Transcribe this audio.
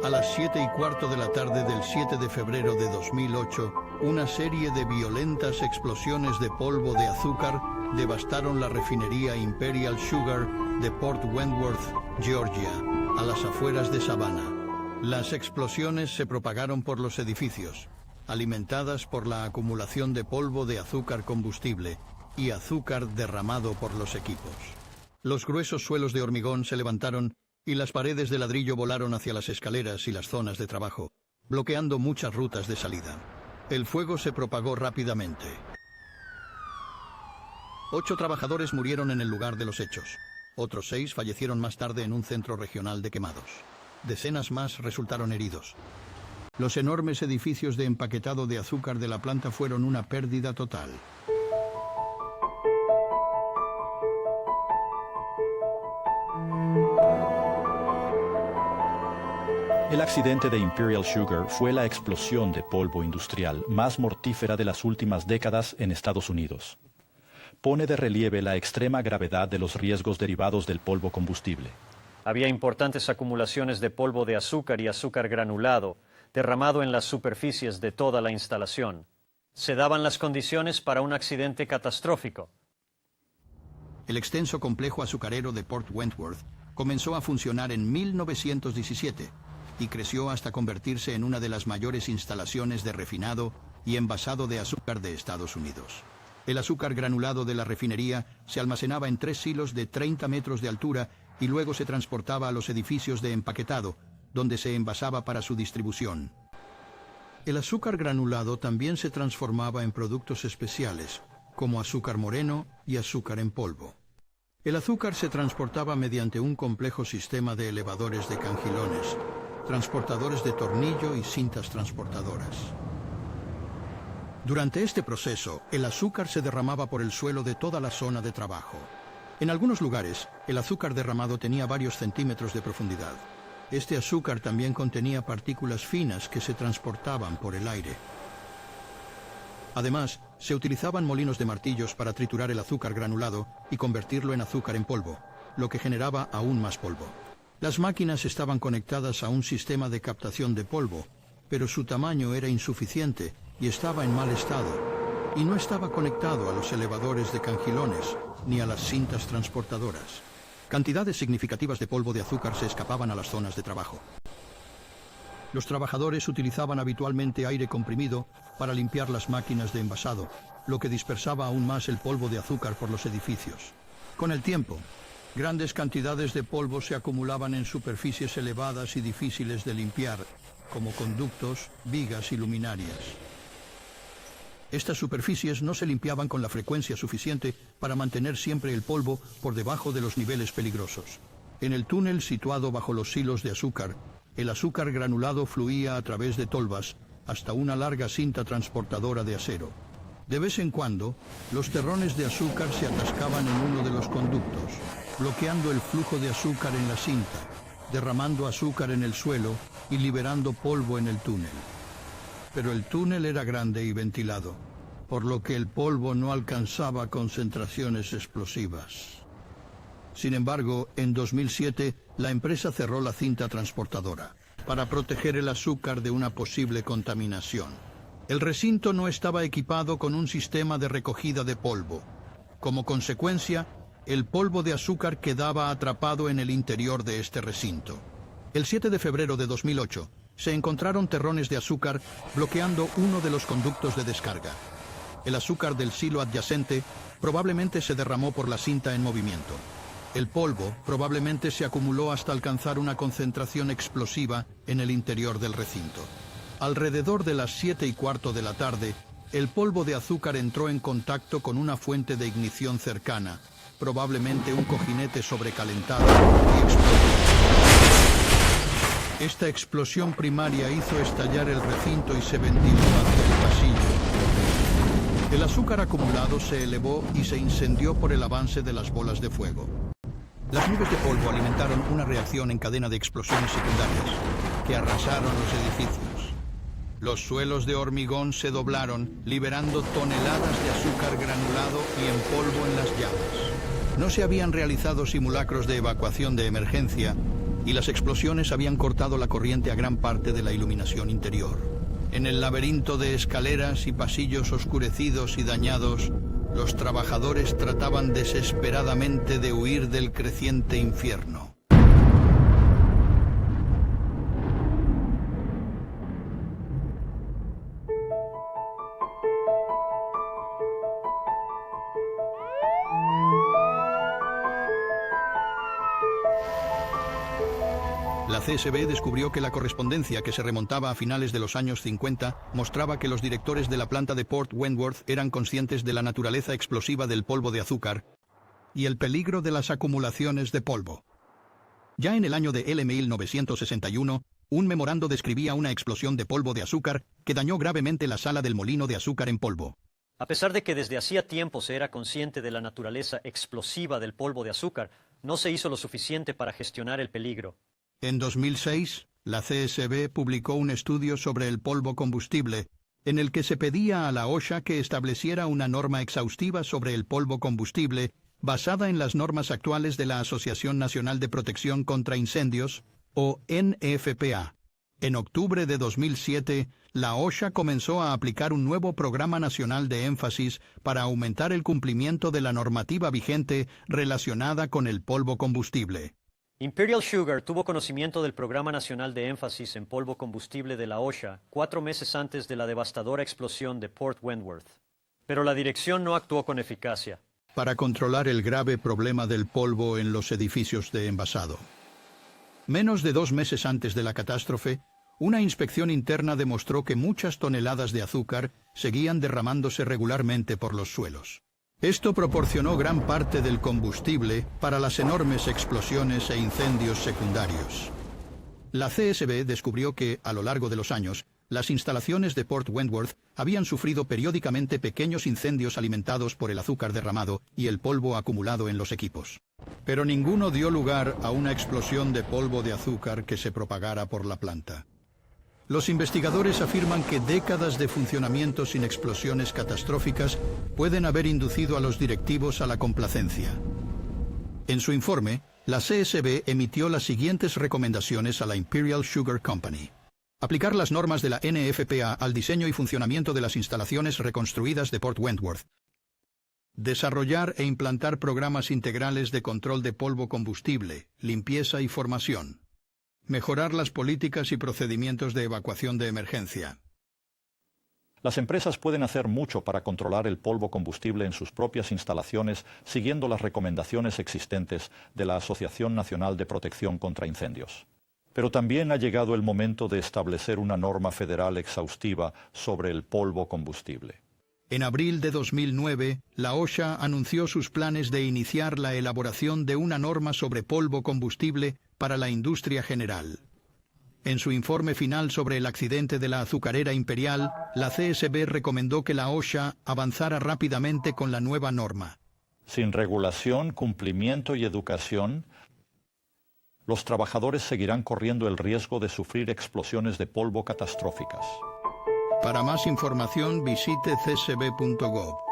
A las 7:15 de la tarde del 7 de febrero de 2008, una serie de violentas explosiones de polvo de azúcar devastaron la refinería Imperial Sugar de Port Wentworth, Georgia, a las afueras de Savannah. Las explosiones se propagaron por los edificios, alimentadas por la acumulación de polvo de azúcar combustible y azúcar derramado por los equipos. Los gruesos suelos de hormigón se levantaron y las paredes de ladrillo volaron hacia las escaleras y las zonas de trabajo, bloqueando muchas rutas de salida. El fuego se propagó rápidamente. 8 trabajadores murieron en el lugar de los hechos. Otros 6 fallecieron más tarde en un centro regional de quemados. Decenas más resultaron heridos. Los enormes edificios de empaquetado de azúcar de la planta fueron una pérdida total. El accidente de Imperial Sugar fue la explosión de polvo industrial más mortífera de las últimas décadas en Estados Unidos. Pone de relieve la extrema gravedad de los riesgos derivados del polvo combustible. Había importantes acumulaciones de polvo de azúcar y azúcar granulado, derramado en las superficies de toda la instalación. Se daban las condiciones para un accidente catastrófico. El extenso complejo azucarero de Port Wentworth comenzó a funcionar en 1917 y creció hasta convertirse en una de las mayores instalaciones de refinado y envasado de azúcar de Estados Unidos. El azúcar granulado de la refinería se almacenaba en 3 silos de 30 metros de altura y luego se transportaba a los edificios de empaquetado, donde se envasaba para su distribución. El azúcar granulado también se transformaba en productos especiales, como azúcar moreno y azúcar en polvo. El azúcar se transportaba mediante un complejo sistema de elevadores de cangilones, transportadores de tornillo y cintas transportadoras. Durante este proceso, el azúcar se derramaba por el suelo de toda la zona de trabajo. En algunos lugares, el azúcar derramado tenía varios centímetros de profundidad. Este azúcar también contenía partículas finas que se transportaban por el aire. Además, se utilizaban molinos de martillos para triturar el azúcar granulado y convertirlo en azúcar en polvo, lo que generaba aún más polvo. Las máquinas estaban conectadas a un sistema de captación de polvo, pero su tamaño era insuficiente y estaba en mal estado, y no estaba conectado a los elevadores de cangilones ni a las cintas transportadoras. Cantidades significativas de polvo de azúcar se escapaban a las zonas de trabajo. Los trabajadores utilizaban habitualmente aire comprimido para limpiar las máquinas de envasado, lo que dispersaba aún más el polvo de azúcar por los edificios. Con el tiempo, grandes cantidades de polvo se acumulaban en superficies elevadas y difíciles de limpiar, como conductos, vigas y luminarias. Estas superficies no se limpiaban con la frecuencia suficiente para mantener siempre el polvo por debajo de los niveles peligrosos. En el túnel situado bajo los silos de azúcar, el azúcar granulado fluía a través de tolvas hasta una larga cinta transportadora de acero. De vez en cuando, los terrones de azúcar se atascaban en uno de los conductos, bloqueando el flujo de azúcar en la cinta, derramando azúcar en el suelo y liberando polvo en el túnel. Pero el túnel era grande y ventilado, por lo que el polvo no alcanzaba concentraciones explosivas. Sin embargo, en 2007, la empresa cerró la cinta transportadora para proteger el azúcar de una posible contaminación. El recinto no estaba equipado con un sistema de recogida de polvo. Como consecuencia, el polvo de azúcar quedaba atrapado en el interior de este recinto. El 7 de febrero de 2008, se encontraron terrones de azúcar bloqueando uno de los conductos de descarga. El azúcar del silo adyacente probablemente se derramó por la cinta en movimiento. El polvo probablemente se acumuló hasta alcanzar una concentración explosiva en el interior del recinto. Alrededor de las 7:15 de la tarde, el polvo de azúcar entró en contacto con una fuente de ignición cercana, probablemente un cojinete sobrecalentado, y explotó. Esta explosión primaria hizo estallar el recinto y se ventiló hacia el pasillo. El azúcar acumulado se elevó y se incendió por el avance de las bolas de fuego. Las nubes de polvo alimentaron una reacción en cadena de explosiones secundarias que arrasaron los edificios. Los suelos de hormigón se doblaron, liberando toneladas de azúcar granulado y en polvo en las llamas. No se habían realizado simulacros de evacuación de emergencia y las explosiones habían cortado la corriente a gran parte de la iluminación interior. En el laberinto de escaleras y pasillos oscurecidos y dañados, los trabajadores trataban desesperadamente de huir del creciente infierno. La CSB descubrió que la correspondencia, que se remontaba a finales de los años 50, mostraba que los directores de la planta de Port Wentworth eran conscientes de la naturaleza explosiva del polvo de azúcar y el peligro de las acumulaciones de polvo. Ya en el año de 1961, un memorando describía una explosión de polvo de azúcar que dañó gravemente la sala del molino de azúcar en polvo. A pesar de que desde hacía tiempo se era consciente de la naturaleza explosiva del polvo de azúcar, no se hizo lo suficiente para gestionar el peligro. En 2006, la CSB publicó un estudio sobre el polvo combustible, en el que se pedía a la OSHA que estableciera una norma exhaustiva sobre el polvo combustible basada en las normas actuales de la Asociación Nacional de Protección contra Incendios, o NFPA. En octubre de 2007, la OSHA comenzó a aplicar un nuevo programa nacional de énfasis para aumentar el cumplimiento de la normativa vigente relacionada con el polvo combustible. Imperial Sugar tuvo conocimiento del Programa Nacional de Énfasis en Polvo Combustible de la OSHA 4 meses antes de la devastadora explosión de Port Wentworth. Pero la dirección no actuó con eficacia. Para controlar el grave problema del polvo en los edificios de envasado. Menos de 2 meses antes de la catástrofe, una inspección interna demostró que muchas toneladas de azúcar seguían derramándose regularmente por los suelos. Esto proporcionó gran parte del combustible para las enormes explosiones e incendios secundarios. La CSB descubrió que, a lo largo de los años, las instalaciones de Port Wentworth habían sufrido periódicamente pequeños incendios alimentados por el azúcar derramado y el polvo acumulado en los equipos. Pero ninguno dio lugar a una explosión de polvo de azúcar que se propagara por la planta. Los investigadores afirman que décadas de funcionamiento sin explosiones catastróficas pueden haber inducido a los directivos a la complacencia. En su informe, la CSB emitió las siguientes recomendaciones a la Imperial Sugar Company. Aplicar las normas de la NFPA al diseño y funcionamiento de las instalaciones reconstruidas de Port Wentworth. Desarrollar e implantar programas integrales de control de polvo combustible, limpieza y formación. Mejorar las políticas y procedimientos de evacuación de emergencia. Las empresas pueden hacer mucho para controlar el polvo combustible en sus propias instalaciones, siguiendo las recomendaciones existentes de la Asociación Nacional de Protección contra Incendios. Pero también ha llegado el momento de establecer una norma federal exhaustiva sobre el polvo combustible. En abril de 2009, la OSHA anunció sus planes de iniciar la elaboración de una norma sobre polvo combustible para la industria general. En su informe final sobre el accidente de la azucarera Imperial, la CSB recomendó que la OSHA avanzara rápidamente con la nueva norma. Sin regulación, cumplimiento y educación, los trabajadores seguirán corriendo el riesgo de sufrir explosiones de polvo catastróficas. Para más información visite csb.gov.